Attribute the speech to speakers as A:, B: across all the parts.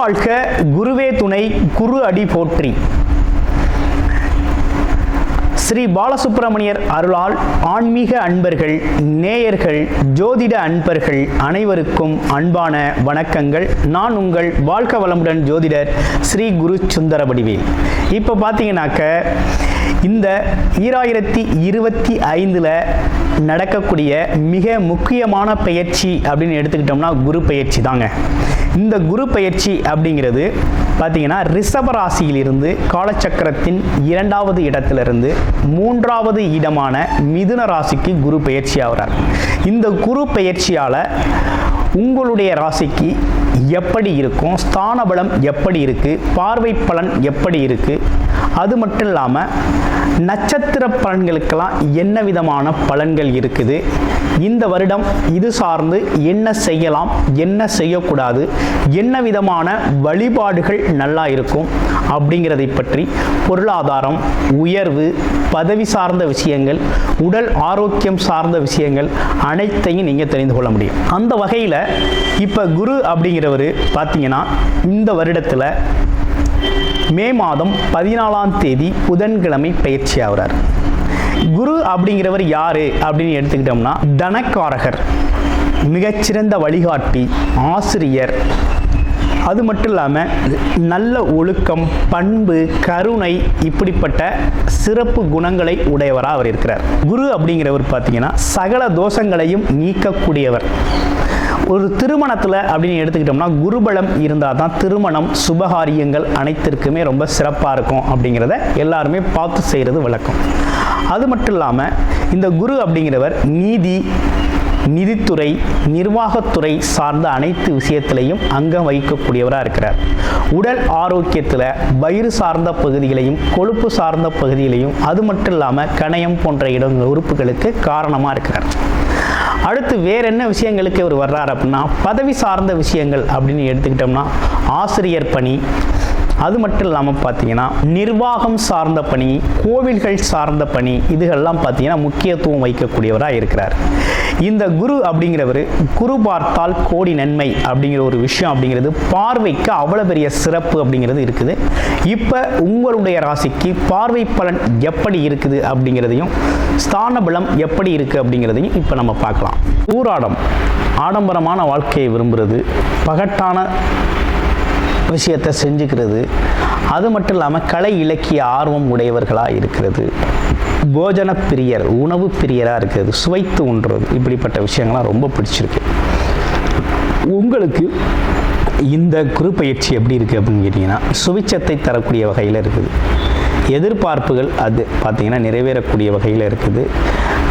A: வாழ்க, குருவே துணை, குரு அடி போற்றி. ஸ்ரீ பாலசுப்பிரமணியர் அருளால் ஆன்மீக அன்பர்கள், நேயர்கள், ஜோதிட அன்பர்கள் அனைவருக்கும் அன்பான வணக்கங்கள். நான் உங்கள் வாழ்க வளமுடன் ஜோதிடர் ஸ்ரீ குரு சுந்தரவடிவேல். இப்போ பார்த்தீங்கன்னாக்க இந்த 2025 நடக்கக்கூடிய மிக முக்கியமான பயிற்சி அப்படின்னு எடுத்துக்கிட்டோம்னா குரு பயிற்சி தாங்க. இந்த குரு பயிற்சி அப்படிங்கிறது பார்த்தீங்கன்னா ரிஷப ராசியிலிருந்து காலச்சக்கரத்தின் 2வது இடத்திலிருந்து 3வது இடமான மிதுன ராசிக்கு குரு பயிற்சி ஆகிறார். இந்த குரு பயிற்சியால் உங்களுடைய ராசிக்கு எப்படி இருக்கும், ஸ்தான பலம் எப்படி இருக்குது, பார்வை பலன் எப்படி இருக்குது, அது மட்டும் இல்லாமல் நட்சத்திர பலன்களுக்கெல்லாம் என்ன விதமான பலன்கள் இருக்குது, இந்த வருடம் இது சார்ந்து என்ன செய்யலாம், என்ன செய்யக்கூடாது, என்ன விதமான வழிபாடுகள் நல்லா இருக்கும் அப்படிங்கிறதை பற்றி பொருளாதாரம், உயர்வு, பதவி சார்ந்த விஷயங்கள், உடல் ஆரோக்கியம் சார்ந்த விஷயங்கள் அனைத்தையும் நீங்கள் தெரிந்து கொள்ள முடியும். அந்த வகையில் இப்போ குரு அப்படிங்கிறவர் பார்த்தீங்கன்னா இந்த வருடத்தில் மே மாதம் 14ஆம் தேதி புதன்கிழமை பயிற்சி ஆகிறார். குரு அப்படிங்கிறவர் யாரு அப்படின்னு எடுத்துக்கிட்டோம்னா தனக்காரகர், மிகச்சிறந்த வழிகாட்டி, ஆசிரியர், அது மட்டும் இல்லாமல் நல்ல ஒழுக்கம், பண்பு, கருணை இப்படிப்பட்ட சிறப்பு குணங்களை உடையவராக அவர் இருக்கிறார். குரு அப்படிங்கிறவர் பார்த்தீங்கன்னா சகல தோஷங்களையும் நீக்கக்கூடியவர். ஒரு திருமணத்தில் அப்படின்னு எடுத்துக்கிட்டோம்னா குருபலம் இருந்தால் தான் திருமணம், சுபகாரியங்கள் அனைத்திற்குமே ரொம்ப சிறப்பாக இருக்கும் அப்படிங்கிறத எல்லாருமே பார்த்து செய்கிறது வழக்கம். அது மட்டும் இல்லாமல் இந்த குரு அப்படிங்கிறவர் நிதித்துறை, நிர்வாகத்துறை சார்ந்த அனைத்து விஷயத்திலையும் அங்கம் வகிக்கக்கூடியவராக இருக்கிறார். உடல் ஆரோக்கியத்தில் வயிறு சார்ந்த பகுதிகளையும் கொழுப்பு சார்ந்த பகுதிகளையும் அது மட்டும் இல்லாமல் கணையம் போன்ற உறுப்புகளுக்கு காரணமாக இருக்கிறார். அடுத்து வேற என்ன விஷயங்களுக்கு இவர் வர்றார் அப்படின்னா பதவி சார்ந்த விஷயங்கள் அப்படின்னு எடுத்துக்கிட்டோம்னா ஆசிரியர் பணி, அது மட்டும் இல்லாமல் பார்த்தீங்கன்னா நிர்வாகம் சார்ந்த பணி, கோவில்கள் சார்ந்த பணி, இதுகள்லாம் பார்த்தீங்கன்னா முக்கியத்துவம் வைக்கக்கூடியவராக இருக்கிறார். இந்த குரு அப்படிங்கிறவர் குரு பார்த்தால் கோடி நன்மை அப்படிங்கிற ஒரு விஷயம் அப்படிங்கிறது பார்வைக்கு அவ்வளோ பெரிய சிறப்பு அப்படிங்கிறது இருக்குது. இப்போ உங்களுடைய ராசிக்கு பார்வை பலன் எப்படி இருக்குது அப்படிங்கிறதையும் ஸ்தான பலம் எப்படி இருக்குது அப்படிங்கிறதையும் இப்போ நம்ம பார்க்கலாம். ஊராடம், ஆடம்பரமான வாழ்க்கையை விரும்புகிறது, பகட்டான விஷயத்தை செஞ்சுக்கிறது, அது மட்டும் இல்லாமல் கலை இலக்கிய ஆர்வம் உடையவர்களாக இருக்கிறது, போஜன பிரியர், உணவு பிரியராக இருக்கிறது, சுவைத்து உண்றது, இப்படிப்பட்ட விஷயங்கள்லாம் ரொம்ப பிடிச்சிருக்கு. உங்களுக்கு இந்த குரு பயிற்சி எப்படி இருக்குது அப்படின்னு கேட்டிங்கன்னா சுவிச்சத்தை தரக்கூடிய வகையில் இருக்குது. எதிர்பார்ப்புகள் அது பார்த்திங்கன்னா நிறைவேறக்கூடிய வகையில் இருக்குது.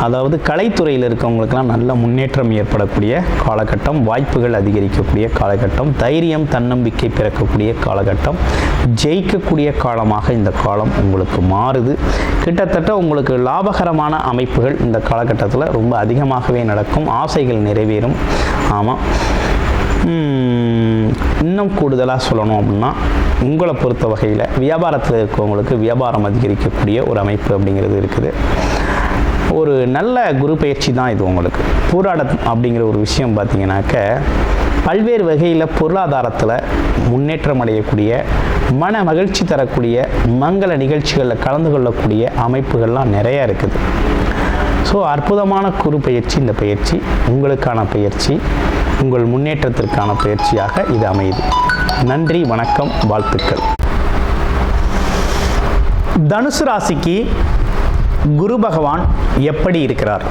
A: அதாவது கலைத்துறையில் இருக்கவங்களுக்கெல்லாம் நல்ல முன்னேற்றம் ஏற்படக்கூடிய காலகட்டம், வாய்ப்புகள் அதிகரிக்கக்கூடிய காலகட்டம், தைரியம், தன்னம்பிக்கை பிறக்கக்கூடிய காலகட்டம், ஜெயிக்கக்கூடிய காலமாக இந்த காலம் உங்களுக்கு மாறுது. கிட்டத்தட்ட உங்களுக்கு லாபகரமான அமைப்புகள் இந்த காலகட்டத்தில் ரொம்ப அதிகமாகவே நடக்கும். ஆசைகள் நிறைவேறும். ஆமாம், இன்னும் கூடுதலாக சொல்லணும் அப்படின்னா உங்களை பொறுத்த வகையில் வியாபாரத்தில் இருக்கவங்களுக்கு வியாபாரம் அதிகரிக்கக்கூடிய ஒரு அமைப்பு அப்படிங்கிறது இருக்குது. ஒரு நல்ல குரு பயிற்சி தான் இது உங்களுக்கு. போராடம் அப்படிங்கிற ஒரு விஷயம் பார்த்தீங்கன்னாக்க பல்வேறு வகையில் பொருளாதாரத்தில் முன்னேற்றம் அடையக்கூடிய, மன மகிழ்ச்சி தரக்கூடிய, மங்கள நிகழ்ச்சிகளில் கலந்து கொள்ளக்கூடிய அமைப்புகள்லாம் நிறையா இருக்குது. ஸோ அற்புதமான குரு பயிற்சி. இந்த பயிற்சி உங்களுக்கான பயிற்சி, உங்கள் முன்னேற்றத்திற்கான பயிற்சியாக இது அமையுது. நன்றி, வணக்கம், வாழ்த்துக்கள். தனுசு ராசிக்கு குரு பகவான் எப்படி இருக்கிறார்?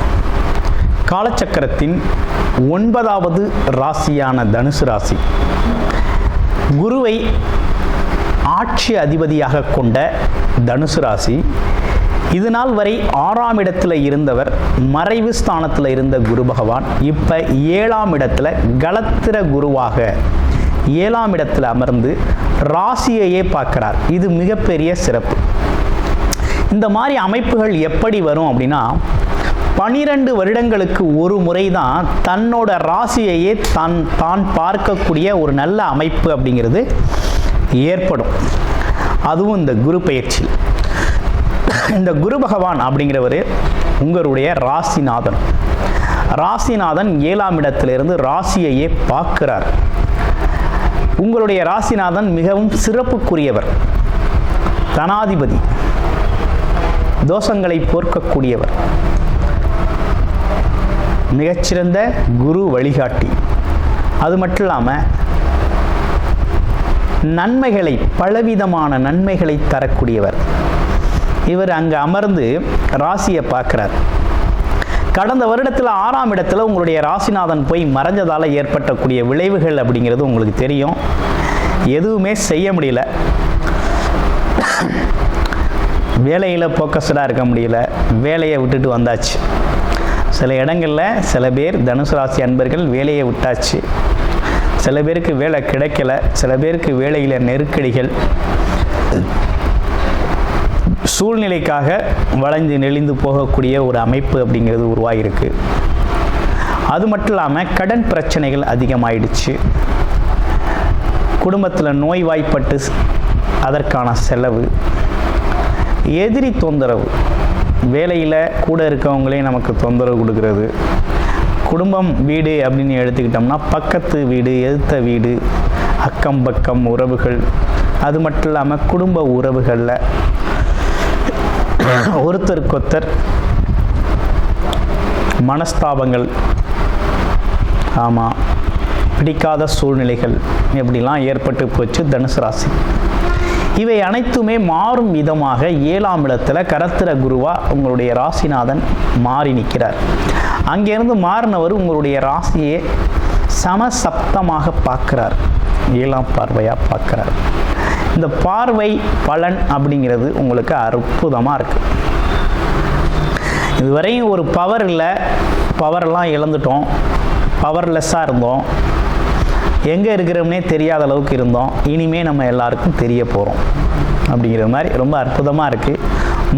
A: காலச்சக்கரத்தின் 9வது ராசியான தனுசு ராசி குருவை ஆட்சி அதிபதியாக கொண்ட தனுசு ராசி இது நாள் வரை 6ஆம் இடத்துல இருந்தவர், மறைவு ஸ்தானத்தில் இருந்த குரு பகவான் இப்போ 7ஆம் இடத்துல கலத்திர குருவாக 7ஆம் இடத்துல அமர்ந்து ராசியையே பார்க்கிறார். இது மிகப்பெரிய சிறப்பு. இந்த மாதிரி அமைப்புகள் எப்படி வரும் அப்படின்னா 12 வருடங்களுக்கு ஒரு முறை தான் தன்னோட ராசியையே தான் பார்க்கக்கூடிய ஒரு நல்ல அமைப்பு அப்படிங்கிறது ஏற்படும். அதுவும் இந்த குரு பயிற்சி. இந்த குரு பகவான் அப்படிங்கிறவர் உங்களுடைய ராசிநாதன். ராசிநாதன் 7ஆம் இடத்திலிருந்து ராசியையே பார்க்கிறார். உங்களுடைய ராசிநாதன் மிகவும் சிறப்புக்குரியவர், தனாதிபதி, தோஷங்களை போர்க்கக்கூடியவர், மிகச்சிறந்த குரு வழிகாட்டி. அது மட்டும் இல்லாமல் நன்மைகளை, பலவிதமான நன்மைகளை தரக்கூடியவர். இவர் அங்கே அமர்ந்து ராசியை பார்க்குறார். கடந்த வருடத்தில் 6ஆம் இடத்துல உங்களுடைய ராசிநாதன் போய் மறைஞ்சதால் ஏற்பட்டக்கூடிய விளைவுகள் அப்படிங்கிறது உங்களுக்கு தெரியும். எதுவுமே செய்ய முடியல, வேலையில் ஃபோக்கஸ்டாக இருக்க முடியல, வேலையை விட்டுட்டு வந்தாச்சு. சில இடங்களில் சில பேர் தனுசு ராசி அன்பர்கள் வேலையை விட்டாச்சு. சில பேருக்கு வேலை கிடைக்கல, சில பேருக்கு வேலையில் நெருக்கடிகள், சூழ்நிலைக்காக வளைந்து நெளிந்து போகக்கூடிய ஒரு அமைப்பு அப்படிங்கிறது உருவாகிருக்கு. அது மட்டும் இல்லாமல் கடன் பிரச்சனைகள் அதிகமாயிடுச்சு. குடும்பத்தில் நோய்வாய்ப்பட்டு அதற்கான செலவு, எதிரி தொந்தரவு, வேலையில் கூட இருக்கவங்களே நமக்கு தொந்தரவு கொடுக்கறது. குடும்பம் வீடு அப்படின்னு எடுத்துக்கிட்டோம்னா பக்கத்து வீடு, எதிர்த்த வீடு, அக்கம் பக்கம் உறவுகள், அது மட்டும் இல்லாமல் குடும்ப உறவுகளில் ஒருத்தருக்கொருத்தர் மனஸ்தாபங்கள், ஆமாம், பிடிக்காத சூழ்நிலைகள் எப்படிலாம் ஏற்பட்டு போச்சு தனுசு ராசி. இவை அனைத்துமே மாறும் விதமாக 7ஆம் இடத்துல கரத்திர குருவா உங்களுடைய ராசிநாதன் மாறி நிற்கிறார். அங்கேருந்து மாறினவர் உங்களுடைய ராசியை சமசப்தமாக பார்க்கிறார், 7ஆம் பார்வையாக பார்க்கிறார். இந்த பார்வை பலன் அப்படிங்கிறது உங்களுக்கு அற்புதமாக இருக்குது. இதுவரையும் ஒரு பவர் இல்லை, பவரெல்லாம் இழந்துட்டோம், பவர்லெஸ்ஸாக இருந்தோம், எங்கே இருக்கிறோம்னே தெரியாத அளவுக்கு இருந்தோம், இனிமேல் நம்ம எல்லாருக்கும் தெரிய போகிறோம் அப்படிங்கிற மாதிரி ரொம்ப அற்புதமாக இருக்குது.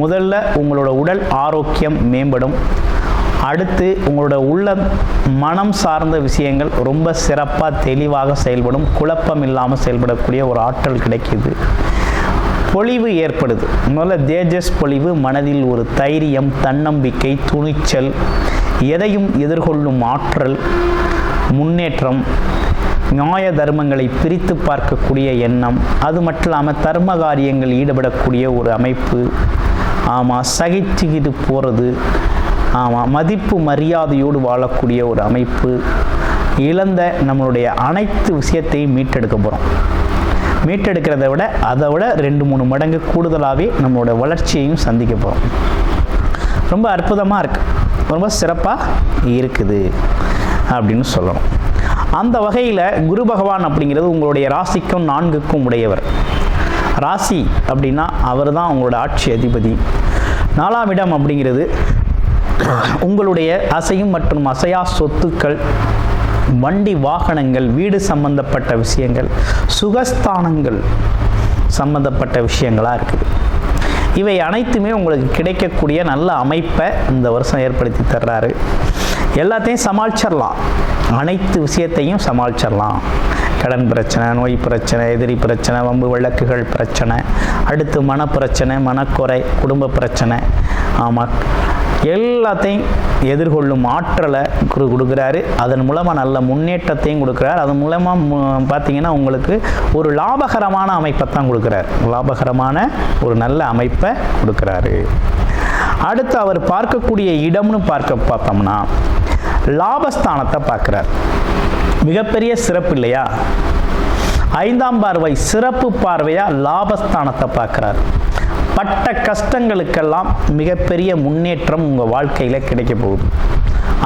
A: முதல்ல உங்களோட உடல் ஆரோக்கியம் மேம்படும். அடுத்து உங்களோட உள்ள மனம் சார்ந்த விஷயங்கள் ரொம்ப சிறப்பாக தெளிவாக செயல்படும். குழப்பம் இல்லாமல் செயல்படக்கூடிய ஒரு ஆற்றல் கிடைக்கிது. பொலிவு ஏற்படுது. முதல்ல தேஜஸ் பொலிவு, மனதில் ஒரு தைரியம், தன்னம்பிக்கை, துணிச்சல், எதையும் எதிர்கொள்ளும் ஆற்றல், முன்னேற்றம், நியாய தர்மங்களை பிரித்து பார்க்கக்கூடிய எண்ணம், அது மட்டும் இல்லாமல் தர்ம காரியங்கள் ஈடுபடக்கூடிய ஒரு அமைப்பு, ஆமாம், சகிச்சுக்கிட்டு போகிறது, ஆமாம், மதிப்பு மரியாதையோடு வாழக்கூடிய ஒரு அமைப்பு, இழந்த நம்மளுடைய அனைத்து விஷயத்தையும் மீட்டெடுக்க போகிறோம். மீட்டெடுக்கிறத விட அதை விட 2-3 மடங்கு கூடுதலாகவே நம்மளோட வளர்ச்சியையும் சந்திக்க போகிறோம். ரொம்ப அற்புதமாக இருக்குது, ரொம்ப சிறப்பாக இருக்குது அப்படின்னு சொல்லணும். அந்த வகையில் குரு பகவான் அப்படிங்கிறது உங்களுடைய ராசிக்கும் 4க்கும் உடையவர். ராசி அப்படின்னா அவர் தான் உங்களோட ஆட்சி அதிபதி. 4ஆம் இடம் அப்படிங்கிறது உங்களுடைய அசையும் மற்றும் அசையா சொத்துக்கள், வண்டி வாகனங்கள், வீடு சம்பந்தப்பட்ட விஷயங்கள், சுகஸ்தானங்கள் சம்பந்தப்பட்ட விஷயங்களாக இருக்குது. இவை அனைத்துமே உங்களுக்கு கிடைக்கக்கூடிய நல்ல அமைப்பை இந்த வருஷம் ஏற்படுத்தி தர்றாரு. எல்லாத்தையும் சமாளிச்சிடலாம், அனைத்து விஷயத்தையும் சமாளிச்சிடலாம். கடன் பிரச்சனை, நோய் பிரச்சனை, எதிரி பிரச்சனை, வம்பு வழக்குகள் பிரச்சனை, அடுத்து மனப்பிரச்சனை, மனக்குறை, குடும்ப பிரச்சனை, ஆமாம், எல்லாத்தையும் எதிர்கொள்ளும் ஆற்றலை குரு கொடுக்குறாரு. அதன் மூலமாக நல்ல முன்னேற்றத்தையும் கொடுக்குறாரு. அதன் மூலமாக பார்த்தீங்கன்னா உங்களுக்கு ஒரு லாபகரமான அமைப்பை தான் கொடுக்குறாரு. லாபகரமான ஒரு நல்ல அமைப்பை கொடுக்குறாரு. அடுத்து அவர் பார்க்கக்கூடிய இடம்னு பார்த்தோம்னா லாபஸ்தானத்தை பார்க்குறார். மிகப்பெரிய சிறப்பு இல்லையா? 5ஆம் பார்வை சிறப்பு பார்வையாக லாபஸ்தானத்தை பார்க்குறார். பட்ட கஷ்டங்களுக்கெல்லாம் மிகப்பெரிய முன்னேற்றம் உங்கள் வாழ்க்கையில் கிடைக்க போகுது.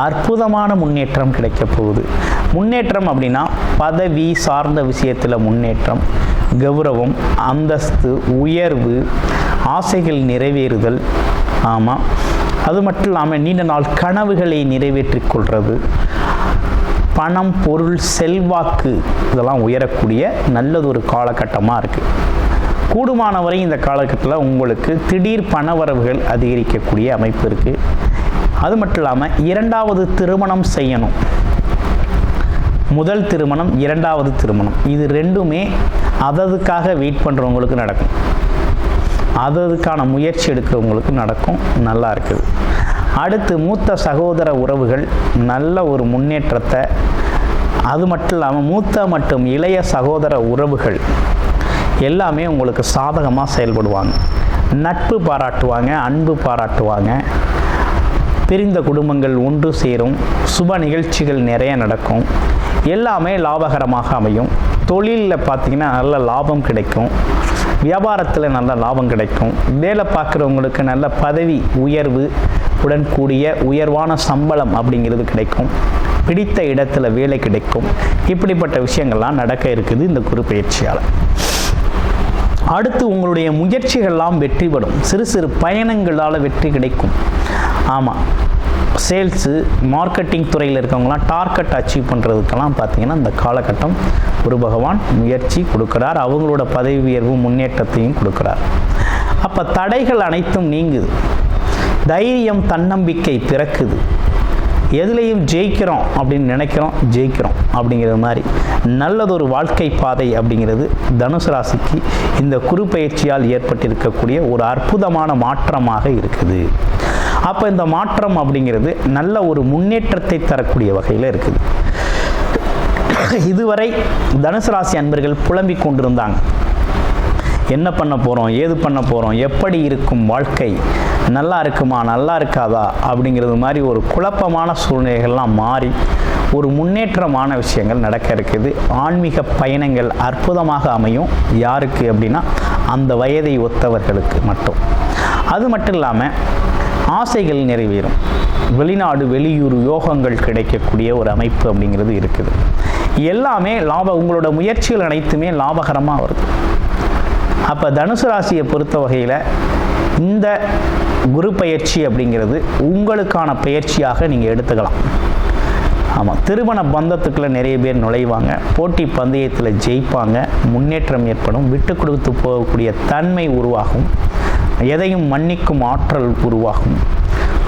A: அற்புதமான முன்னேற்றம் கிடைக்க போகுது. முன்னேற்றம் அப்படின்னா பதவி சார்ந்த விஷயத்தில் முன்னேற்றம், கௌரவம், அந்தஸ்து, உயர்வு, ஆசைகள் நிறைவேறுதல், ஆமாம், அது மட்டும் இல்லாமல் நீண்ட நாள் கனவுகளை நிறைவேற்றிக் கொள்வது, பணம், பொருள், செல்வாக்கு இதெல்லாம் உயரக்கூடிய நல்லதொரு காலகட்டமாக இருக்குது. கூடுமானவரை இந்த காலகட்டத்தில் உங்களுக்கு திடீர் பணவரவுகள் அதிகரிக்கக்கூடிய அமைப்பு இருக்குது. அது மட்டும் இல்லாமல் 2வது திருமணம் செய்யணும். முதல் திருமணம், 2வது திருமணம், இது ரெண்டுமே அததுக்காக வெயிட் பண்ணுறவங்களுக்கு நடக்கும். அததுக்கான முயற்சி எடுக்கிறவங்களுக்கு நடக்கும். நல்லா இருக்குது. அடுத்து மூத்த சகோதர உறவுகள் நல்ல ஒரு முன்னேற்றத்தை அது மட்டும் இல்லாமல் மூத்த மற்றும் இளைய சகோதர உறவுகள் எல்லாமே உங்களுக்கு சாதகமாக செயல்படுவாங்க. நட்பு பாராட்டுவாங்க, அன்பு பாராட்டுவாங்க. பிரிந்த குடும்பங்கள் ஒன்று சேரும், சுப நிகழ்ச்சிகள் நிறைய நடக்கும், எல்லாமே லாபகரமாக அமையும். தொழிலில் பார்த்திங்கன்னா நல்ல லாபம் கிடைக்கும், வியாபாரத்தில் நல்ல லாபம் கிடைக்கும், வேலை பார்க்குறவங்களுக்கு நல்ல பதவி உயர்வு உடன் கூடிய உயர்வான சம்பளம் அப்படிங்கிறது கிடைக்கும், பிடித்த இடத்துல வேலை கிடைக்கும். இப்படிப்பட்ட விஷயங்கள்லாம் நடக்க இருக்குது இந்த குரு பயிற்சியால். அடுத்து உங்களுடைய முயற்சிகள்லாம் வெற்றி பெறும். சிறு சிறு பயணங்களால் வெற்றி கிடைக்கும். ஆமாம், சேல்ஸு மார்க்கெட்டிங் துறையில் இருக்கவங்களாம் டார்கெட் அச்சீவ் பண்ணுறதுக்கெல்லாம் பார்த்திங்கன்னா இந்த காலகட்டம் குரு பகவான் முயற்சி கொடுக்குறார். அவங்களோட பதவி உயர்வு முன்னேற்றத்தையும் கொடுக்குறார். அப்போ தடைகள் அனைத்தும் நீங்குது, தைரியம் தன்னம்பிக்கை பிறக்குது, எதுலேயும் ஜெயிக்கிறோம் அப்படின்னு நினைக்கிறோம், ஜெயிக்கிறோம் அப்படிங்கிறது மாதிரி நல்லதொரு வாழ்க்கை பாதை அப்படிங்கிறது தனுசு ராசிக்கு இந்த குரு பயிற்சியால் ஏற்பட்டிருக்கக்கூடிய ஒரு அற்புதமான மாற்றமாக இருக்குது. அப்போ இந்த மாற்றம் அப்படிங்கிறது நல்ல ஒரு முன்னேற்றத்தை தரக்கூடிய வகையில் இருக்குது. இதுவரை தனுசு ராசி அன்பர்கள் புலம்பிக் கொண்டிருந்தாங்க, என்ன பண்ண போகிறோம், ஏது பண்ண போகிறோம், எப்படி இருக்கும் வாழ்க்கை, நல்லா இருக்குமா நல்லா இருக்காதா அப்படிங்கிறது மாதிரி ஒரு குழப்பமான சூழ்நிலைகள்லாம் மாறி ஒரு முன்னேற்றமான விஷயங்கள் நடக்க இருக்குது. ஆன்மீக பயணங்கள் அற்புதமாக அமையும். யாருக்கு அப்படின்னா அந்த வயதை ஒத்தவர்களுக்கு மட்டும். அது மட்டும் இல்லாமல் ஆசைகள் நிறைவேறும். வெளிநாடு வெளியூர் யோகங்கள் கிடைக்கக்கூடிய ஒரு அமைப்பு அப்படிங்கிறது இருக்குது. எல்லாமே உங்களோட முயற்சிகள் அனைத்துமே லாபகரமாக வருது. அப்போ தனுசு ராசியை பொறுத்த வகையில் இந்த குரு பயிற்சி அப்படிங்கிறது உங்களுக்கான பயிற்சியாக நீங்கள் எடுத்துக்கலாம். ஆமாம், திருமண பந்தத்துக்குள்ள நிறைய பேர் நுழைவாங்க, போட்டி பந்தயத்தில் ஜெயிப்பாங்க, முன்னேற்றம் ஏற்படும், விட்டு கொடுத்து போகக்கூடிய தன்மை உருவாகும், எதையும் மன்னிக்கும் ஆற்றல் உருவாகும்,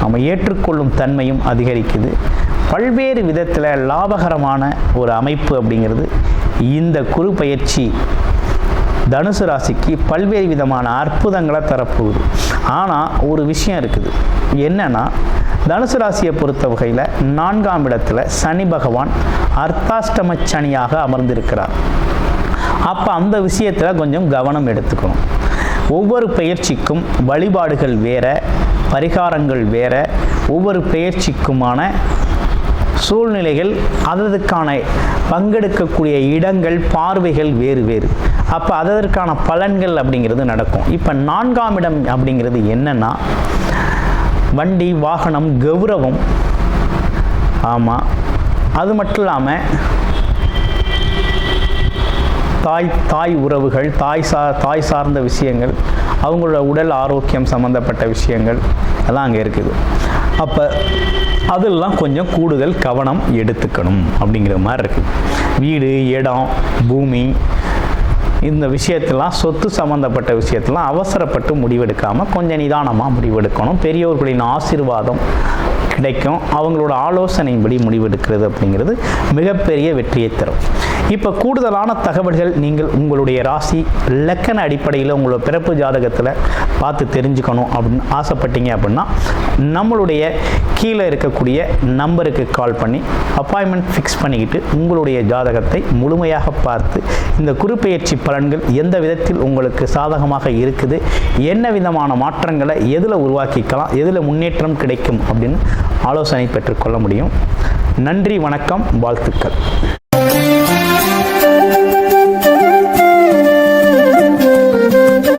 A: நம்ம ஏற்றுக்கொள்ளும் தன்மையும் அதிகரிக்குது. பல்வேறு விதத்தில் லாபகரமான ஒரு அமைப்பு அப்படிங்கிறது இந்த குரு பயிற்சி தனுசு ராசிக்கு பல்வேறு விதமான அற்புதங்களை தரப்போகுது. ஆனால் ஒரு விஷயம் இருக்குது, என்னன்னா தனுசு ராசியை பொறுத்த வகையில் 4ஆம் இடத்துல சனி பகவான் அர்த்தாஷ்டம சனியாக அமர்ந்திருக்கிறார். அப்போ அந்த விஷயத்தில் கொஞ்சம் கவனம் எடுத்துக்கணும். ஒவ்வொரு பயிற்சிக்கும் வழிபாடுகள் வேற, பரிகாரங்கள் வேற, ஒவ்வொரு பயிற்சிக்குமான சூழ்நிலைகள், அதற்கான பங்கெடுக்கக்கூடிய இடங்கள், பார்வைகள் வேறு வேறு. அப்போ அதற்கான பலன்கள் அப்படிங்கிறது நடக்கும். இப்போ 4ஆம் இடம் அப்படிங்கிறது என்னன்னா வண்டி வாகனம் கௌரவம். ஆமாம், அது மட்டும் இல்லாமல் தாய் உறவுகள், தாய் சார்ந்த விஷயங்கள், அவங்களோட உடல் ஆரோக்கியம் சம்மந்தப்பட்ட விஷயங்கள் எல்லாம் அங்கே இருக்குது. அப்போ அதெல்லாம் கொஞ்சம் கூடுதல் கவனம் எடுத்துக்கணும் அப்படிங்கிற மாதிரி இருக்குது. வீடு, இடம், பூமி, இந்த விஷயத்தெல்லாம் சொத்து சம்மந்தப்பட்ட விஷயத்தெல்லாம் அவசரப்பட்டு முடிவெடுக்காமல் கொஞ்சம் நிதானமாக முடிவெடுக்கணும். பெரியோர்களின் ஆசீர்வாதம் கிடைக்கும், அவங்களோட ஆலோசனையின்படி முடிவெடுக்கிறது அப்படிங்கிறது மிகப்பெரிய வெற்றியை தரும். இப்போ கூடுதலான தகவல்கள் நீங்கள் உங்களுடைய ராசி லக்கண அடிப்படையில் உங்களோட பிறப்பு ஜாதகத்தில் பார்த்து தெரிஞ்சுக்கணும் அப்படின்னு ஆசைப்பட்டீங்க அப்படின்னா நம்மளுடைய கீழே இருக்கக்கூடிய நம்பருக்கு கால் பண்ணி அப்பாயின்மெண்ட் ஃபிக்ஸ் பண்ணிக்கிட்டு உங்களுடைய ஜாதகத்தை முழுமையாக பார்த்து இந்த குருப்பெயர்ச்சி பலன்கள் எந்த விதத்தில் உங்களுக்கு சாதகமாக இருக்குது, என்ன விதமான மாற்றங்களை எதில் உருவாக்கிக்கலாம், எதில் முன்னேற்றம் கிடைக்கும் அப்படின்னு ஆலோசனை பெற்றுக்கொள்ள முடியும். நன்றி, வணக்கம், வாழ்த்துக்கள்.